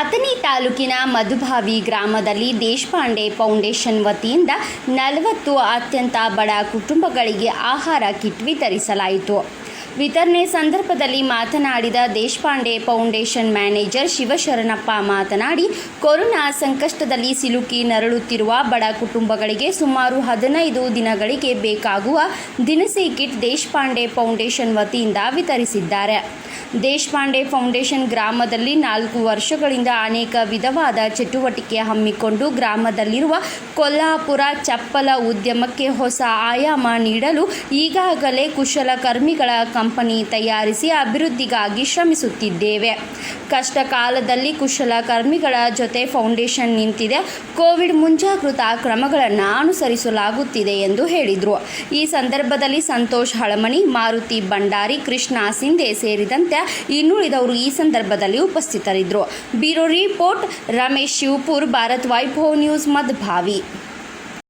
ಅಥಣಿ ತಾಲೂಕಿನ ಮಧುಭಾವಿ ಗ್ರಾಮದಲ್ಲಿ ದೇಶಪಾಂಡೆ ಫೌಂಡೇಶನ್ ವತಿಯಿಂದ 40 ಅತ್ಯಂತ ಬಡ ಕುಟುಂಬಗಳಿಗೆ ಆಹಾರ ಕಿಟ್ ವಿತರಿಸಲಾಯಿತು. ವಿತರಣೆ ಸಂದರ್ಭದಲ್ಲಿ ಮಾತನಾಡಿದ ದೇಶಪಾಂಡೆ ಫೌಂಡೇಶನ್ ಮ್ಯಾನೇಜರ್ ಶಿವಶರಣಪ್ಪ ಮಾತನಾಡಿ, ಕೊರೋನಾ ಸಂಕಷ್ಟದಲ್ಲಿ ಸಿಲುಕಿ ನರಳುತ್ತಿರುವ ಬಡ ಕುಟುಂಬಗಳಿಗೆ ಸುಮಾರು 15 ದಿನಗಳಿಗೆ ಬೇಕಾಗುವ ದಿನಸಿ ಕಿಟ್ ದೇಶಪಾಂಡೆ ಫೌಂಡೇಶನ್ ವತಿಯಿಂದ ವಿತರಿಸಿದ್ದಾರೆ. ದೇಶಪಾಂಡೆ ಫೌಂಡೇಶನ್ ಗ್ರಾಮದಲ್ಲಿ 4 ವರ್ಷಗಳಿಂದ ಅನೇಕ ವಿಧವಾದ ಚಟುವಟಿಕೆ ಹಮ್ಮಿಕೊಂಡು ಗ್ರಾಮದಲ್ಲಿರುವ ಕೊಲ್ಹಾಪುರ ಚಪ್ಪಲ ಉದ್ಯಮಕ್ಕೆ ಹೊಸ ಆಯಾಮ ನೀಡಲು ಈಗಾಗಲೇ ಕುಶಲಕರ್ಮಿಗಳ ಕಂಪನಿ ತಯಾರಿಸಿ ಅಭಿವೃದ್ಧಿಗಾಗಿ ಶ್ರಮಿಸುತ್ತಿದ್ದೇವೆ. ಕಷ್ಟ ಕಾಲದಲ್ಲಿ ಕುಶಲಕರ್ಮಿಗಳ ಜೊತೆ ಫೌಂಡೇಶನ್ ನಿಂತಿದೆ. ಕೋವಿಡ್ ಮುಂಜಾಗೃತಾ ಕ್ರಮಗಳನ್ನು ಅನುಸರಿಸಲಾಗುತ್ತಿದೆ ಎಂದು ಹೇಳಿದರು. ಈ ಸಂದರ್ಭದಲ್ಲಿ ಸಂತೋಷ್ ಹಳಮಣಿ, ಮಾರುತಿ ಭಂಡಾರಿ, ಕೃಷ್ಣ ಸಿಂಧೆ ಸೇರಿದಂತೆ ಇನ್ನುಳಿದವರು ಈ ಸಂದರ್ಭದಲ್ಲಿ ಉಪಸ್ಥಿತರಿದ್ದರು. Bureau report Ramesh Shivapur, Bharat Vaibhav news, ಮಧುಭಾವಿ.